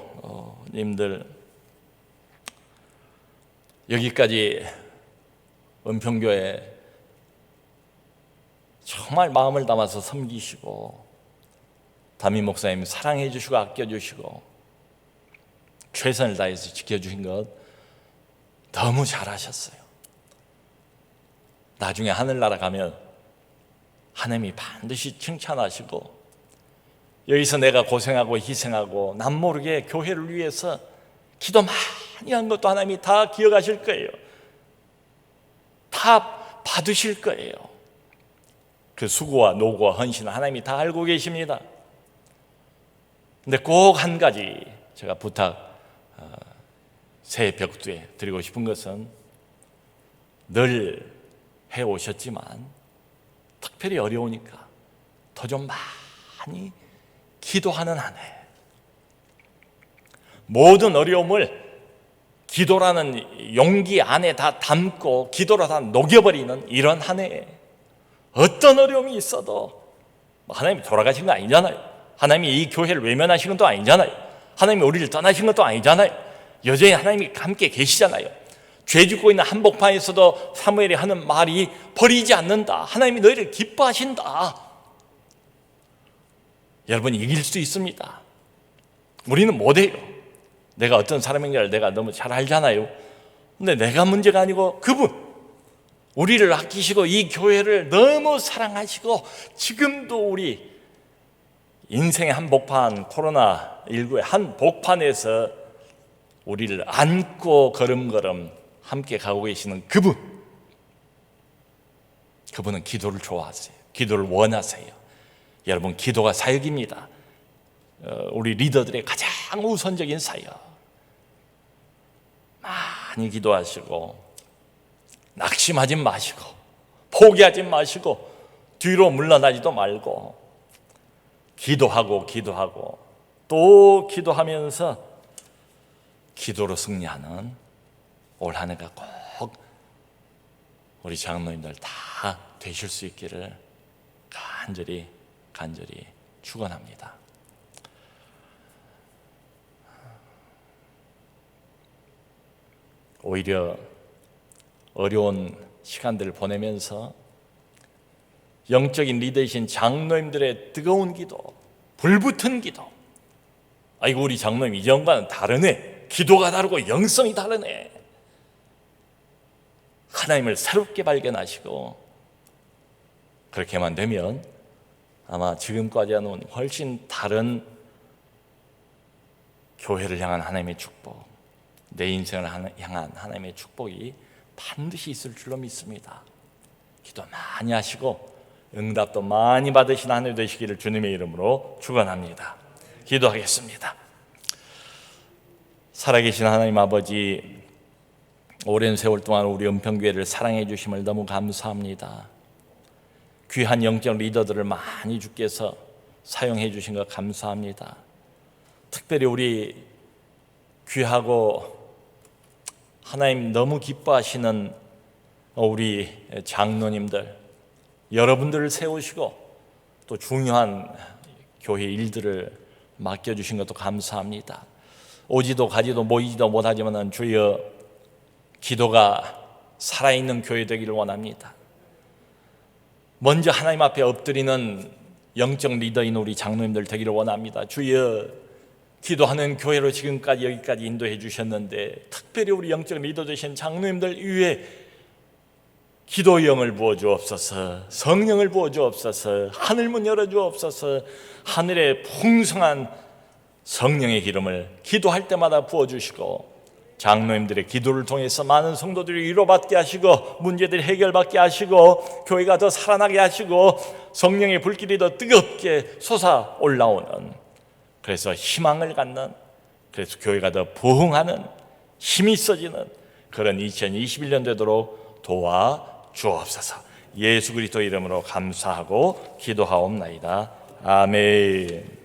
여기까지 은평교회 정말 마음을 담아서 섬기시고 담임 목사님 사랑해 주시고 아껴 주시고 최선을 다해서 지켜주신 것 너무 잘하셨어요. 나중에 하늘나라 가면 하나님이 반드시 칭찬하시고, 여기서 내가 고생하고 희생하고 남 모르게 교회를 위해서 기도 많이 한 것도 하나님이 다 기억하실 거예요. 다 받으실 거예요. 그 수고와 노고와 헌신을 하나님이 다 알고 계십니다. 근데 꼭 한 가지 제가 새해 벽두에 드리고 싶은 것은, 늘 해오셨지만 특별히 어려우니까 더 좀 많이 기도하는 한 해, 모든 어려움을 기도라는 용기 안에 다 담고 기도로 다 녹여버리는 이런 한 해. 어떤 어려움이 있어도 하나님이 돌아가신 거 아니잖아요. 하나님이 이 교회를 외면하신 것도 아니잖아요. 하나님이 우리를 떠나신 것도 아니잖아요. 여전히 하나님이 함께 계시잖아요. 죄 짓고 있는 한복판에서도 사무엘이 하는 말이 버리지 않는다. 하나님이 너희를 기뻐하신다. 여러분, 이길 수 있습니다. 우리는 못해요. 내가 어떤 사람인가를 내가 너무 잘 알잖아요. 근데 내가 문제가 아니고 그분, 우리를 아끼시고 이 교회를 너무 사랑하시고 지금도 우리 인생의 한복판, 코로나19의 한복판에서 우리를 안고 걸음걸음 함께 가고 계시는 그분은 기도를 좋아하세요. 기도를 원하세요. 여러분, 기도가 사역입니다. 우리 리더들의 가장 우선적인 사역. 많이 기도하시고 낙심하지 마시고 포기하지 마시고 뒤로 물러나지도 말고 기도하고 또 기도하면서 기도로 승리하는 올 한 해가 꼭 우리 장로님들 다 되실 수 있기를 간절히 축원합니다. 오히려 어려운 시간들을 보내면서 영적인 리더이신 장로님들의 뜨거운 기도, 불붙은 기도. 아이고, 우리 장로님 이전과는 다르네. 기도가 다르고 영성이 다르네. 하나님을 새롭게 발견하시고, 그렇게만 되면 아마 지금까지와는 훨씬 다른 교회를 향한 하나님의 축복, 내 인생을 향한 하나님의 축복이 반드시 있을 줄로 믿습니다. 기도 많이 하시고 응답도 많이 받으신 한 해 되시기를 주님의 이름으로 축원합니다. 기도하겠습니다. 살아계신 하나님 아버지, 오랜 세월 동안 우리 은평교회를 사랑해 주심을 너무 감사합니다. 귀한 영적 리더들을 많이 주께서 사용해 주신 것 감사합니다. 특별히 우리 귀하고 하나님 너무 기뻐하시는 우리 장로님들, 여러분들을 세우시고 또 중요한 교회 일들을 맡겨주신 것도 감사합니다. 오지도 가지도 모이지도 못하지만 주여 기도가 살아있는 교회 되기를 원합니다. 먼저 하나님 앞에 엎드리는 영적 리더인 우리 장로님들 되기를 원합니다. 주여 기도하는 교회로 지금까지 여기까지 인도해 주셨는데 특별히 우리 영적 리더 되신 장로님들 위에 기도의 영을 부어 주옵소서, 성령을 부어 주옵소서, 하늘문 열어 주옵소서, 하늘의 풍성한 성령의 기름을 기도할 때마다 부어 주시고 장로님들의 기도를 통해서 많은 성도들이 위로받게 하시고 문제들이 해결받게 하시고 교회가 더 살아나게 하시고 성령의 불길이 더 뜨겁게 솟아 올라오는, 그래서 희망을 갖는, 그래서 교회가 더 부흥하는, 힘이 있어지는 그런 2021년 되도록 도와주옵소서. 예수 그리스도 이름으로 감사하고 기도하옵나이다. 아멘.